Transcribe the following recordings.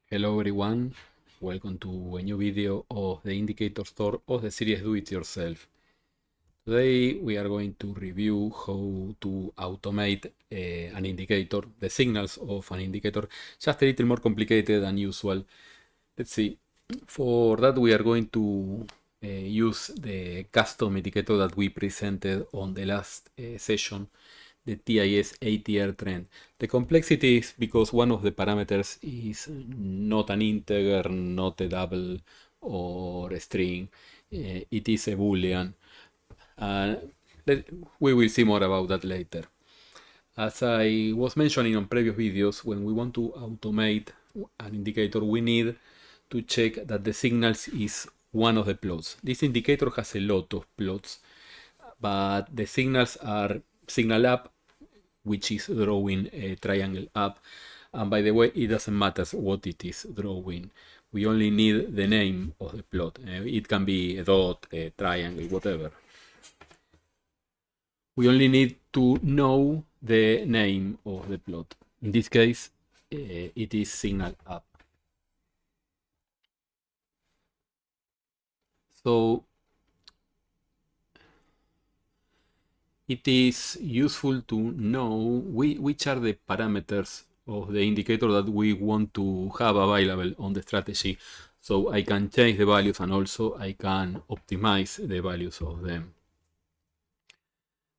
Hello everyone, welcome to a new video of the indicator store of the series Do It Yourself. Today we are going to review how to automate an indicator, the signals of an indicator, just a little more complicated than usual. Let's see, for that we are going to use the custom indicator that we presented on the last session, the TIS ATR trend. The complexity is because one of the parameters is not an integer, not a double or a string. It is a boolean. We will see more about that later. As I was mentioning on previous videos, when we want to automate an indicator, we need to check that the signals is one of the plots. This indicator has a lot of plots, but the signals are signal up, which is drawing a triangle up. And by the way, it doesn't matter what it is drawing. We only need the name of the plot. It can be a dot, a triangle, whatever. We only need to know the name of the plot. In this case, it is signal up. So it is useful to know which are the parameters of the indicator that we want to have available on the strategy, so I can change the values and also I can optimize the values of them.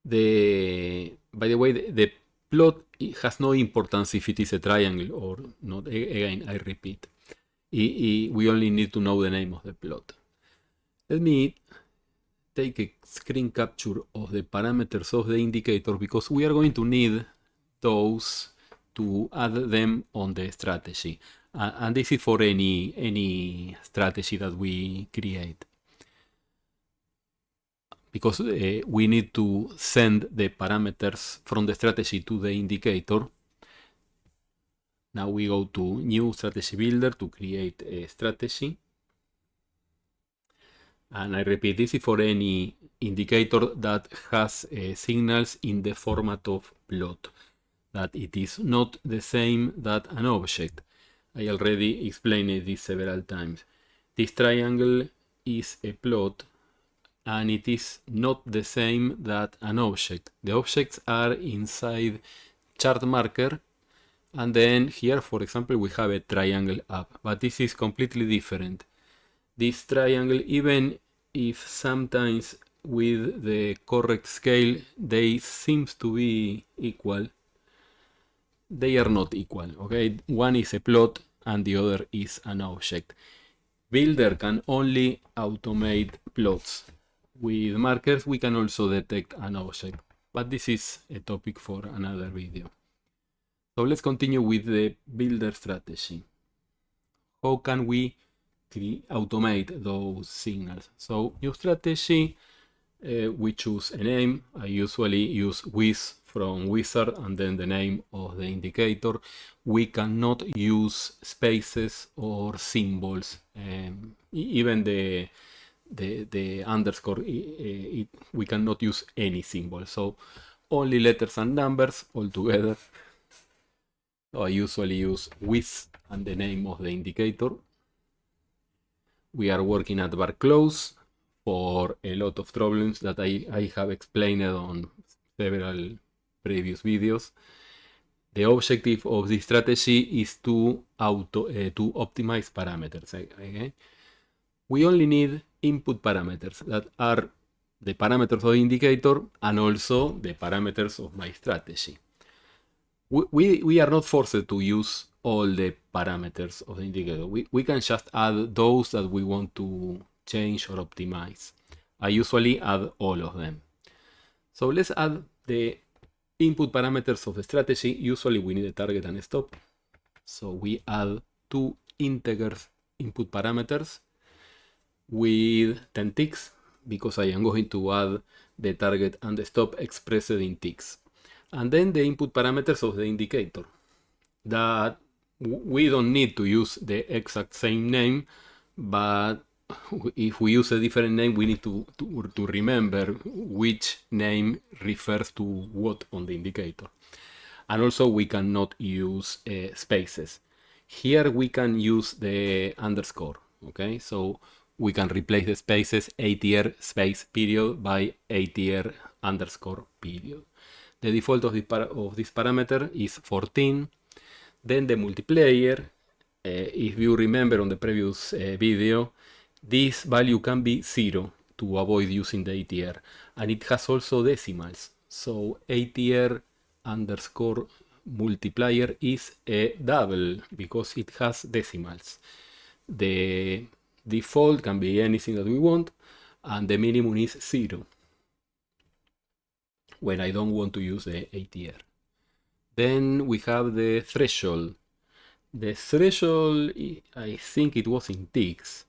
By the way, the plot has no importance if it is a triangle or not. Again, I repeat, we only need to know the name of the plot. Let me take a screen capture of the parameters of the indicator, because we are going to need those to add them on the strategy. And this is for any strategy that we create, because we need to send the parameters from the strategy to the indicator. Now we go to New Strategy Builder to create a strategy. And I repeat, this is for any indicator that has signals in the format of plot, that it is not the same that an object. I already explained this several times. This triangle is a plot, and it is not the same that an object. The objects are inside chart marker, and then here, for example, we have a triangle up, but this is completely different. This triangle, even if sometimes with the correct scale they seems to be equal, they are not equal. Okay, one is a plot and the other is an object. Builder can only automate plots. With markers we can also detect an object, but this is a topic for another video. So let's continue with the builder strategy. How can we automate those signals? So new strategy, we choose a name. I usually use Wiz from wizard and then the name of the indicator. We cannot use spaces or symbols. Even the underscore, we cannot use any symbol. So only letters and numbers all together. So I usually use Wiz and the name of the indicator. We are working at bar close for a lot of problems that I have explained on several previous videos. The objective of this strategy is to optimize parameters. Okay? We only need input parameters that are the parameters of the indicator and also the parameters of my strategy. We are not forced to use all the parameters of the indicator. We can just add those that we want to change or optimize. I usually add all of them. So let's add the input parameters of the strategy. Usually we need a target and a stop. So we add two integers input parameters with 10 ticks, because I am going to add the target and the stop expressed in ticks. And then the input parameters of the indicator, that we don't need to use the exact same name, but if we use a different name, we need to remember which name refers to what on the indicator. And also we cannot use spaces. Here we can use the underscore, okay? So we can replace the spaces ATR space period by ATR underscore period. The default of this parameter is 14. Then the multiplier, if you remember on the previous video, this value can be 0 to avoid using the ATR. And it has also decimals. So ATR underscore multiplier is a double because it has decimals. The default can be anything that we want, and the minimum is 0 when I don't want to use the ATR. Then we have the threshold. The threshold, I think it was in ticks,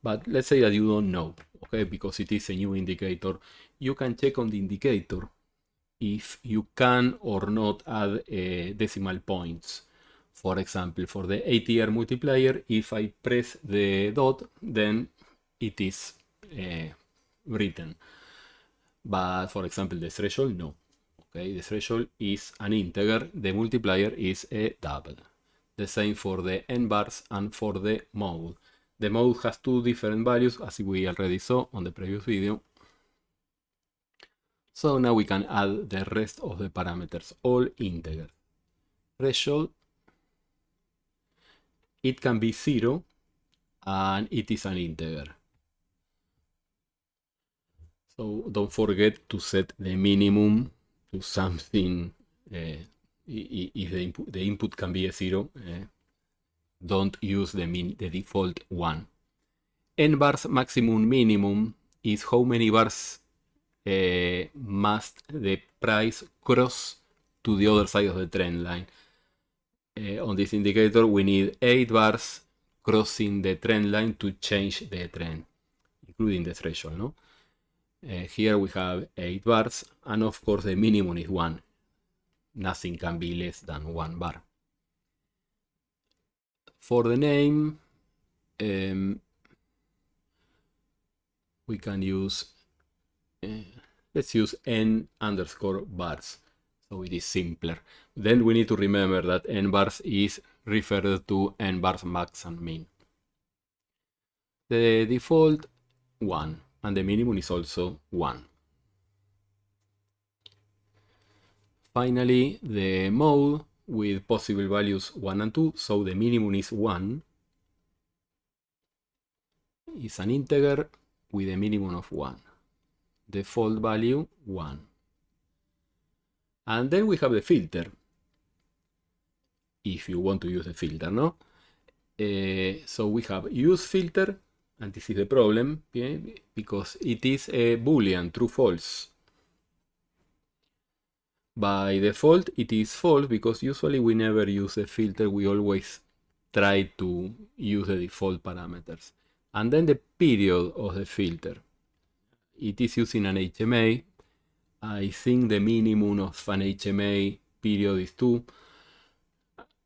but let's say that you don't know, okay, because it is a new indicator. You can check on the indicator if you can or not add decimal points. For example, for the ATR multiplier, if I press the dot, then it is written. But for example, the threshold, no. Okay, the threshold is an integer, the multiplier is a double. The same for the n bars and for the mode. The mode has two different values, as we already saw on the previous video. So now we can add the rest of the parameters, all integer. Threshold, it can be 0 and it is an integer. So don't forget to set the minimum to something. If the input can be a 0, don't use the default 1. N bars maximum minimum is how many bars must the price cross to the other side of the trend line. On this indicator we need 8 bars crossing the trend line to change the trend, including the threshold, no? Here we have 8 bars, and of course the minimum is 1. Nothing can be less than 1 bar. For the name, we can use, let's use n underscore bars, so it is simpler. Then we need to remember that n bars is referred to n bars max and min. The default 1, and the minimum is also 1. Finally, the mode with possible values 1 and 2, so the minimum is 1. Is an integer with a minimum of 1. Default value 1. And then we have the filter, if you want to use the filter, no? So we have use filter, and this is the problem, okay? Because it is a boolean, true false. By default it is false because usually we never use a filter, we always try to use the default parameters. And then the period of the filter, it is using an HMA. I think the minimum of an HMA period is 2.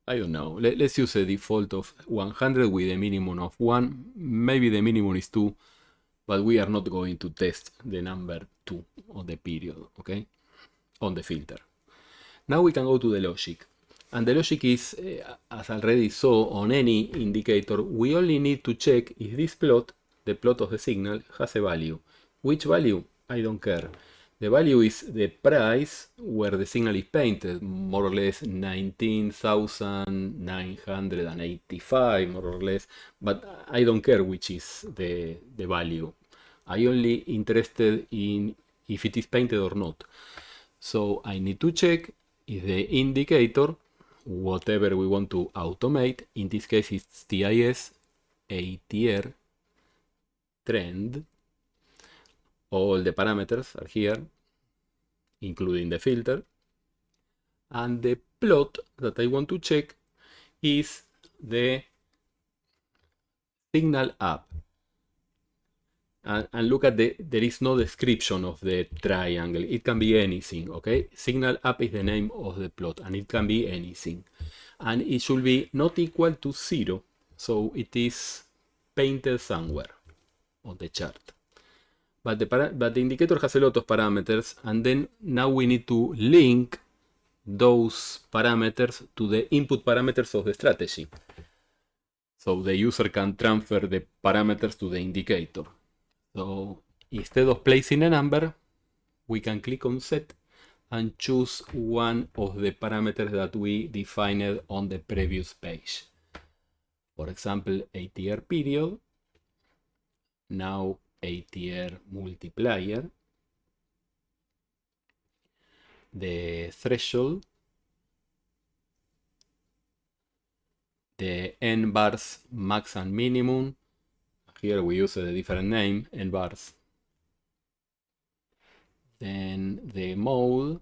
I don't know, let's use a default of 100 with a minimum of 1. Maybe the minimum is 2, but we are not going to test the number 2 on the period, okay, on the filter. Now we can go to the logic. And the logic is, as already saw on any indicator, we only need to check if this plot, the plot of the signal, has a value. Which value? I don't care. The value is the price where the signal is painted, more or less 19,985, more or less. But I don't care which is the value. I only interested in if it is painted or not. So I need to check if the indicator, whatever we want to automate, in this case it's TIS, ATR, trend, all the parameters are here, including the filter, and the plot that I want to check is the signal up. And look at there is no description of the triangle. It can be anything, okay? Signal up is the name of the plot, and it can be anything. And it should be not equal to 0, so it is painted somewhere on the chart. But the indicator has a lot of parameters, and then now we need to link those parameters to the input parameters of the strategy. So the user can transfer the parameters to the indicator. So instead of placing a number, we can click on set and choose one of the parameters that we defined on the previous page. For example, ATR period, now ATR multiplier, the threshold, the n bars max and minimum. Here we use a different name, n bars. Then the mode.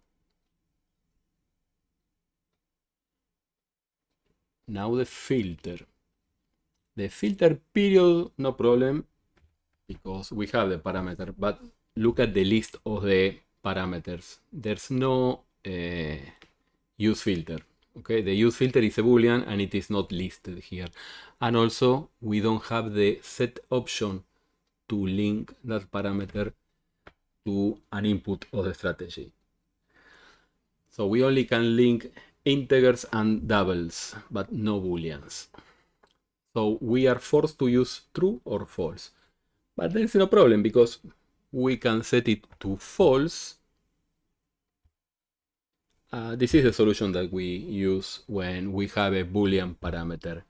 Now the filter. The filter period, no problem, because we have the parameter, but look at the list of the parameters. There's no use filter. Okay, the use filter is a boolean and it is not listed here. And also we don't have the set option to link that parameter to an input of the strategy. So we only can link integers and doubles, but no booleans. So we are forced to use true or false. But there's no problem because we can set it to false. This is the solution that we use when we have a boolean parameter.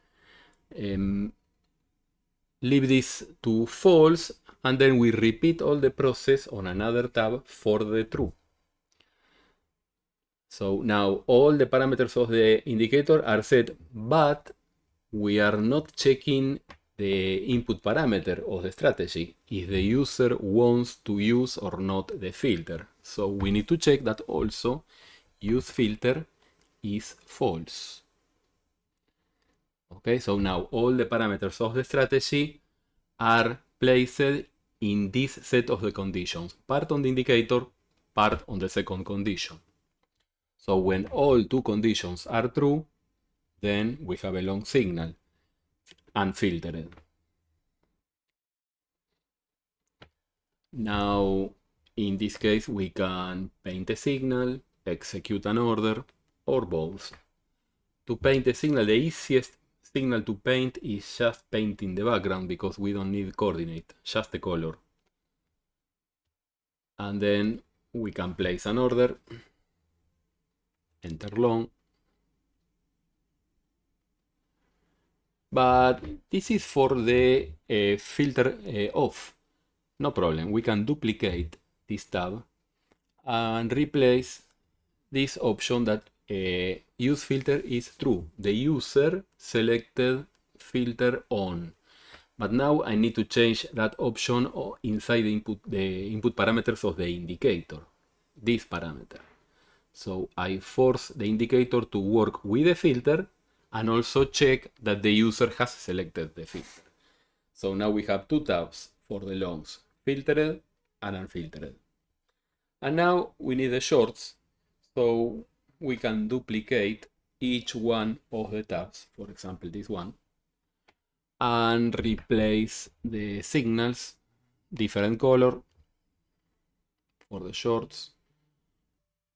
Leave this to false and then we repeat all the process on another tab for the true. So now all the parameters of the indicator are set, but we are not checking the input parameter of the strategy, if the user wants to use or not the filter. So we need to check that also use filter is false. Okay, so now all the parameters of the strategy are placed in this set of the conditions, part on the indicator, part on the second condition. So when all two conditions are true, then we have a long signal, unfiltered. Now, in this case, we can paint a signal, execute an order, or both. To paint a signal, the easiest signal to paint is just painting the background because we don't need coordinate, just the color. And then we can place an order, enter long. But this is for the filter off. No problem, we can duplicate this tab and replace this option that use filter is true. The user selected filter on. But now I need to change that option inside the input parameters of the indicator, this parameter. So I force the indicator to work with the filter and also check that the user has selected the filter. So now we have two tabs for the longs, filtered and unfiltered. And now we need the shorts, so we can duplicate each one of the tabs, for example this one, and replace the signals, different color for the shorts,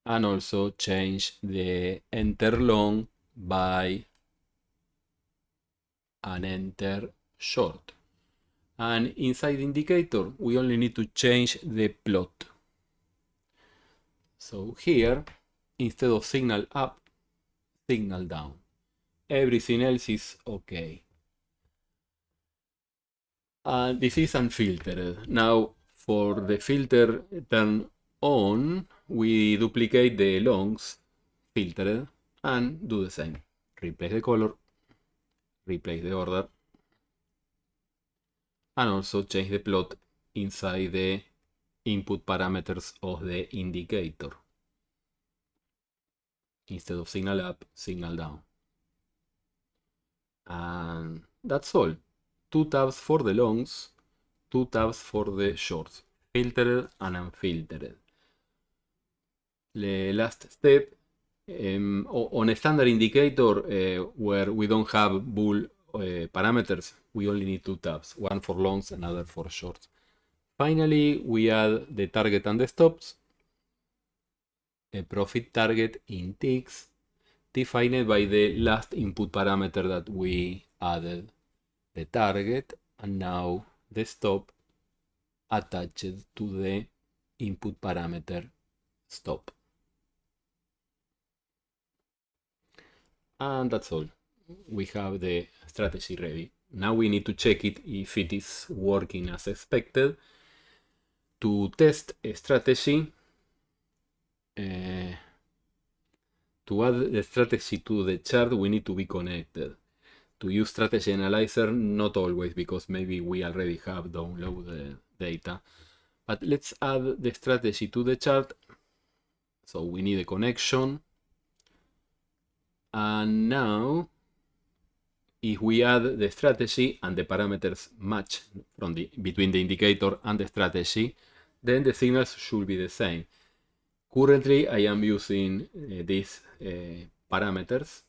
and also change the enter long by an enter short. And inside the indicator, we only need to change the plot. So here, instead of signal up, signal down. Everything else is okay. And this is unfiltered. Now, for the filter turn on, we duplicate the longs, filtered, and do the same. Replace the color, replace the order, and also change the plot inside the input parameters of the indicator. Instead of signal up, signal down. And that's all. Two tabs for the longs, two tabs for the shorts, filtered and unfiltered. The last step, on a standard indicator where we don't have bool parameters, we only need two tabs, one for longs, another for shorts. Finally, we add the target and the stops, a profit target in ticks, defined by the last input parameter that we added. the target, and now the stop attached to the input parameter stop. And that's all. We have the strategy ready. Now we need to check it if it is working as expected. To test a strategy, to add the strategy to the chart, we need to be connected. To use strategy analyzer, not always, because maybe we already have downloaded data. But let's add the strategy to the chart. So we need a connection. And now, if we add the strategy and the parameters match between the indicator and the strategy, then the signals should be the same. Currently, I am using these parameters,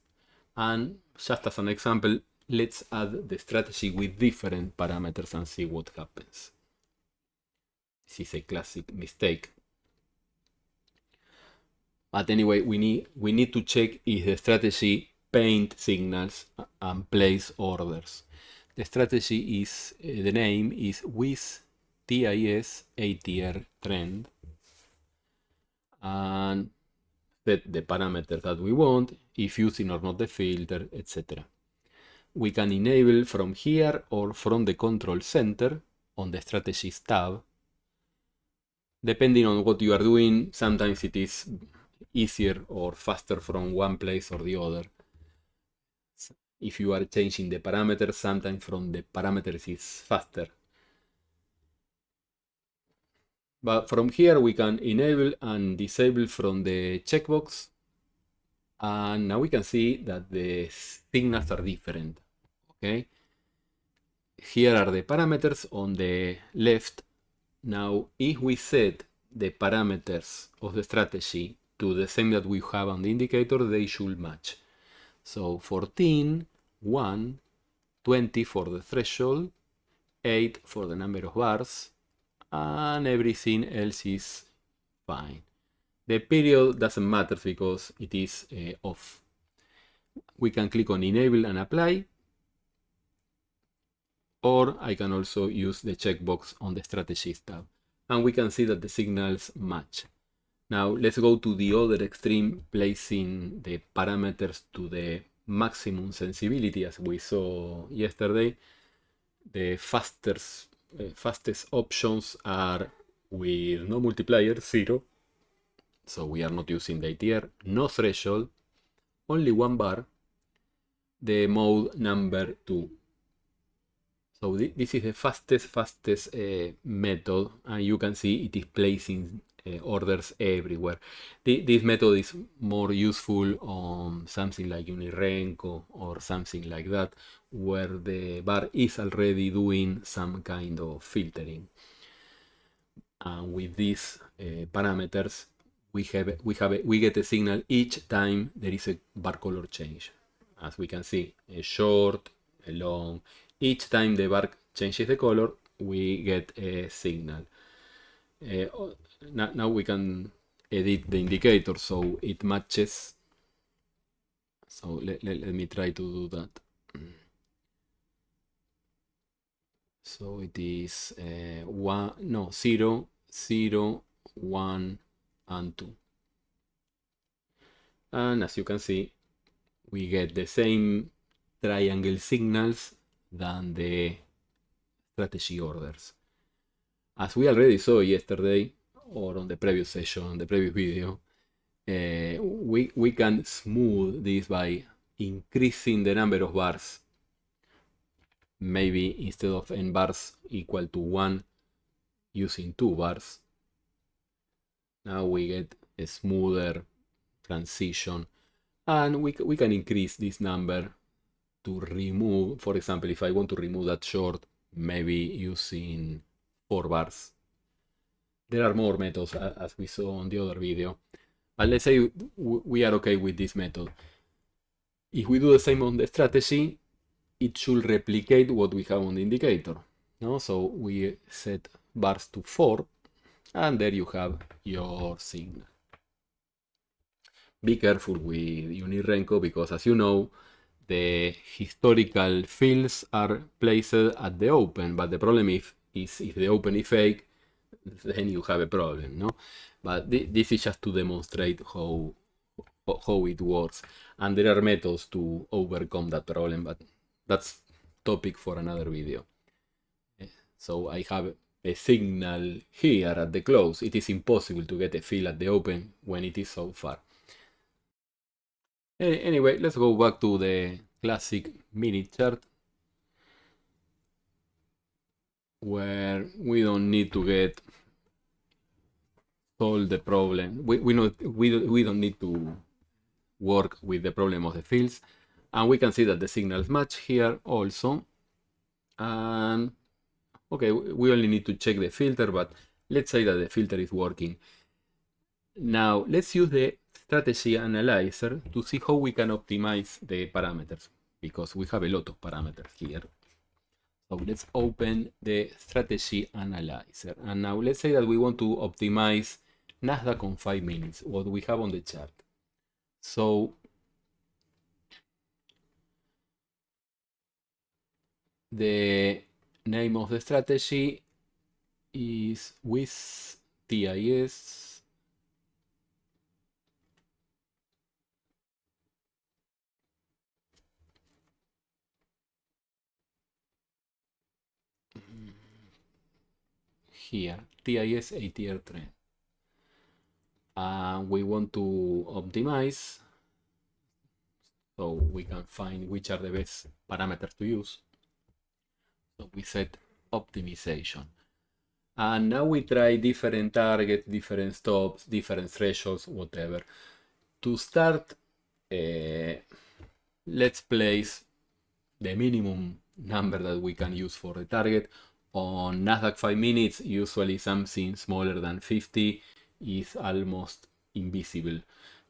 and just as an example, let's add the strategy with different parameters and see what happens. This is a classic mistake. But anyway, we need to check if the strategy paint signals and place orders. The strategy is, the name is with TIS ATR trend, and set the parameter that we want, if using or not the filter, etc. We can enable from here or from the control center on the strategies tab. Depending on what you are doing, sometimes it is easier or faster from one place or the other. If you are changing the parameters, sometimes from the parameters is faster. But from here we can enable and disable from the checkbox. And now we can see that the signals are different. Okay. Here are the parameters on the left. Now, if we set the parameters of the strategy to the same that we have on the indicator, they should match. So 14, 1, 20 for the threshold, 8 for the number of bars, and everything else is fine. The period doesn't matter because it is off. We can click on enable and apply, or I can also use the checkbox on the strategies tab, and we can see that the signals match. Now let's go to the other extreme, placing the parameters to the maximum sensibility as we saw yesterday. The fastest options are with no multiplier, 0. So we are not using the ATR, no threshold, only 1 bar, the mode number 2. So this is the fastest method, and you can see it is placing orders everywhere. This method is more useful on something like Unirenko or something like that, where the bar is already doing some kind of filtering. And with these parameters, we get a signal each time there is a bar color change. As we can see, a short, a long. Each time the bar changes the color, we get a signal. Now we can edit the indicator so it matches. So let me try to do that. So it is 0, 0, 1, and 2. And as you can see, we get the same triangle signals than the strategy orders. As we already saw yesterday, or on the previous session, the previous video, we can smooth this by increasing the number of bars. Maybe instead of n bars equal to 1, using 2 bars. Now we get a smoother transition, and we can increase this number to remove. For example, if I want to remove that short, maybe using 4 bars. There are more methods as we saw on the other video, but let's say we are okay with this method. If we do the same on the strategy, it should replicate what we have on the indicator. No? So we set bars to 4, and there you have your signal. Be careful with Unirenko, because as you know, the historical fields are placed at the open, but the problem is if the open is fake, then you have a problem, no? But this is just to demonstrate how it works, and there are methods to overcome that problem, but that's topic for another video. So I have a signal here at the close. It is impossible to get a fill at the open when it is so far. Anyway, let's go back to the classic mini chart, where we don't need to get solve the problem. We don't need to work with the problem of the fields, and we can see that the signals match here also. And okay, we only need to check the filter, but let's say that the filter is working. Now let's use the strategy analyzer to see how we can optimize the parameters, because we have a lot of parameters here. So let's open the strategy analyzer, and now let's say that we want to optimize Nasdaq on 5 minutes, what we have on the chart. So the name of the strategy is with TIS. Here, TIS 8-year trend. We want to optimize, so we can find which are the best parameters to use. So we set optimization. And now we try different targets, different stops, different thresholds, whatever. To start, let's place the minimum number that we can use for the target. On Nasdaq 5 minutes, usually something smaller than 50 is almost invisible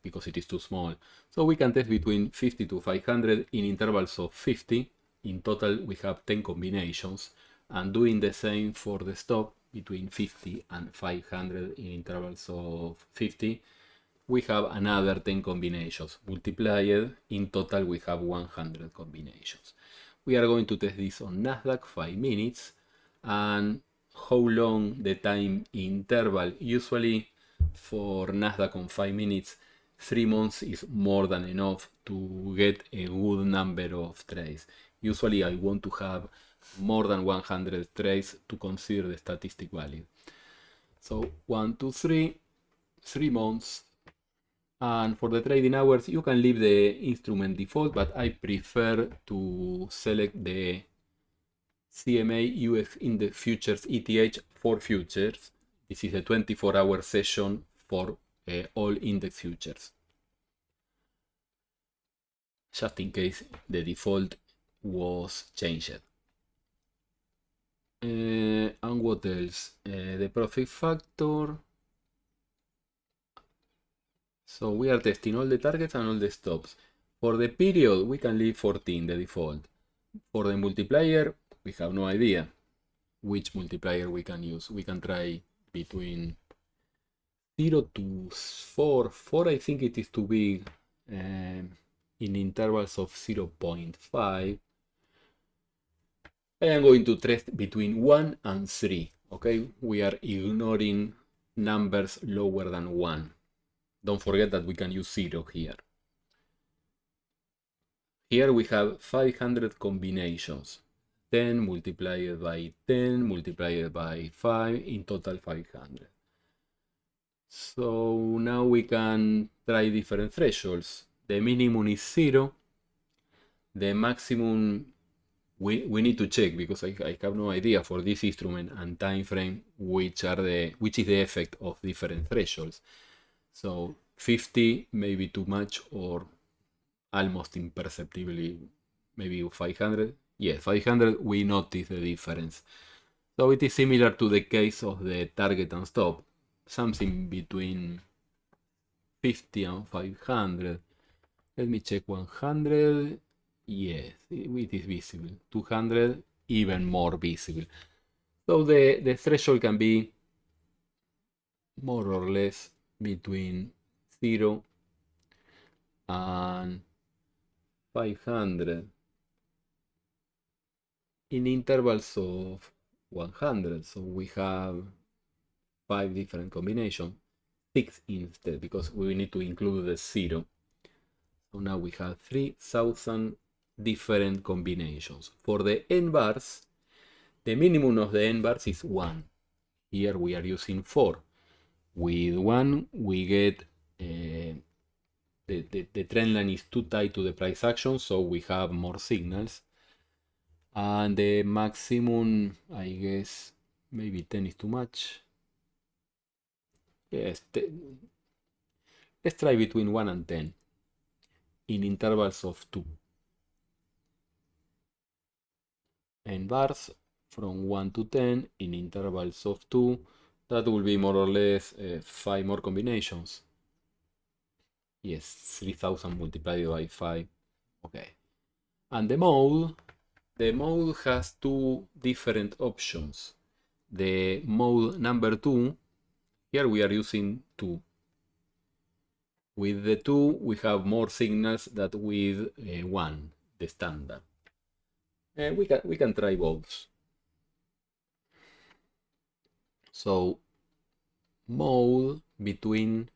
because it is too small. So we can test between 50 to 500 in intervals of 50. In total, we have 10 combinations, and doing the same for the stop between 50 and 500 in intervals of 50, we have another 10 combinations. Multiplied, in total we have 100 combinations. We are going to test this on Nasdaq 5 minutes, and how long the time interval. Usually for Nasdaq on 5 minutes, 3 months is more than enough to get a good number of trades. Usually I want to have more than 100 trades to consider the statistic value. So 1, 2, 3, 3 months. And for the trading hours, you can leave the instrument default, but I prefer to select the CMA US Index Futures ETH for futures. This is a 24-hour session for all index futures, just in case the default was changed. And what else? The profit factor. So we are testing all the targets and all the stops. For the period, we can leave 14, the default. For the multiplier, we have no idea which multiplier we can use. We can try between 0 to 4. 4, I think it is too big, in intervals of 0.5. I am going to test between 1 and 3. Okay, we are ignoring numbers lower than 1. Don't forget that we can use 0 here. Here we have 500 combinations. 10 multiplied by 10 multiplied by 5, in total 500. So now we can try different thresholds. The minimum is 0. The maximum we need to check, because I have no idea for this instrument and time frame which is the effect of different thresholds. So 50 may be too much, or almost imperceptibly maybe 500. Yeah, 500 we notice the difference. So it is similar to the case of the target and stop, something between 50 and 500. Let me check 100. Yes, it is visible. 200, even more visible. So the threshold can be more or less between 0 and 500 in intervals of 100. So we have 5 different combinations, 6 instead, because we need to include the 0. So now we have 3000 different combinations. For the n bars, the minimum of the n bars is 1. Here we are using 4. With 1 we get the trend line is too tight to the price action, so we have more signals. And the maximum, I guess, maybe 10 is too much. Yes, let's try between 1 and 10 in intervals of 2. N bars from 1 to 10 in intervals of 2. That will be more or less 5 more combinations. Yes, 3000 multiplied by 5. Okay. And the mode has 2 different options. The mode number 2, here we are using 2. With the 2 we have more signals than with 1, the standard. And we can try both. So mode between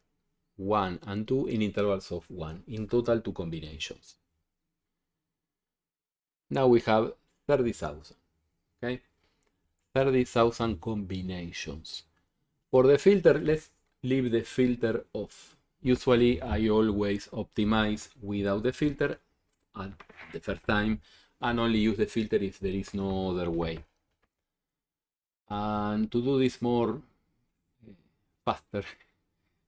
1 and 2 in intervals of 1. In total 2 combinations. Now we have 30,000. Okay, 30,000 combinations. For the filter, let's leave the filter off. Usually I always optimize without the filter at the first time and only use the filter if there is no other way. And to do this more faster,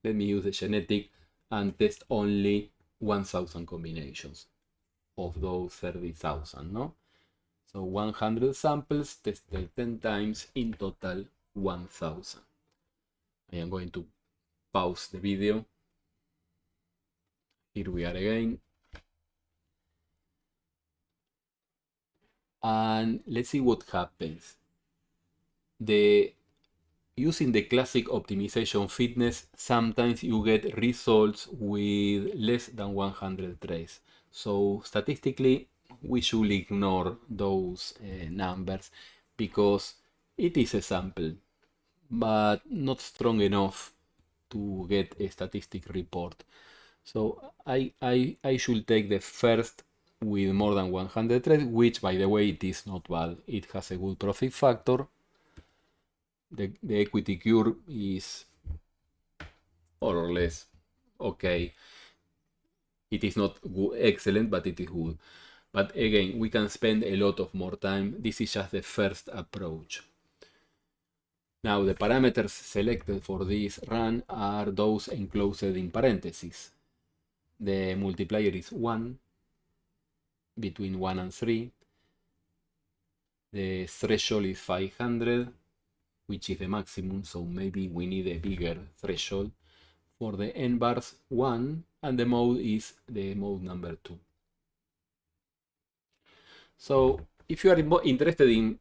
let me use the genetic and test only 1000 combinations of those 30,000, no? So 100 samples tested 10 times, in total 1000. I am going to pause the video. Here we are again. And let's see what happens. Using the classic optimization fitness, sometimes you get results with less than 100 trades. So statistically, we should ignore those numbers because it is a sample, but not strong enough to get a statistic report. So I should take the first with more than 100 trades, which by the way, it is not bad. It has a good profit factor. The equity curve is more or less okay. It is not excellent, but it is good. But again, we can spend a lot of more time. This is just the first approach. Now the parameters selected for this run are those enclosed in parentheses. The multiplier is 1, between 1 and 3. The threshold is 500, which is the maximum, so maybe we need a bigger threshold. For the n bars, 1, and the mode is the mode number 2. So if you are interested in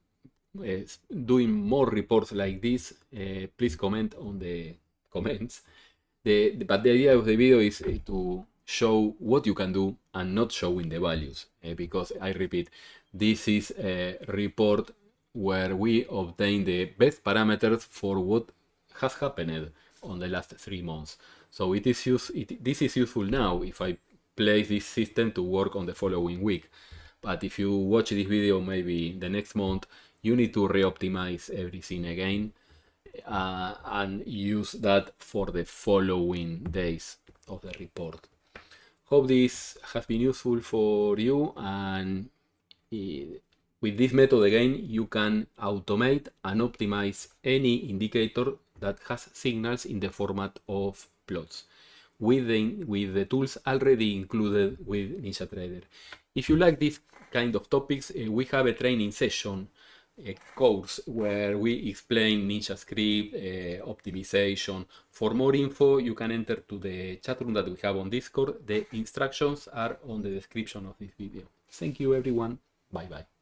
doing more reports like this, please comment on the comments. But the idea of the video is to show what you can do and not showing the values, because I repeat, this is a report where we obtain the best parameters for what has happened on the last 3 months. So this is useful now if I place this system to work on the following week. But if you watch this video maybe the next month, you need to re-optimize everything again and use that for the following days of the report. Hope this has been useful for you, and with this method again you can automate and optimize any indicator that has signals in the format of plots with the tools already included with NinjaTrader. If you like this kind of topics, we have a training session, a course where we explain NinjaScript, optimization. For more info, you can enter to the chat room that we have on Discord. The instructions are on the description of this video. Thank you everyone. Bye bye.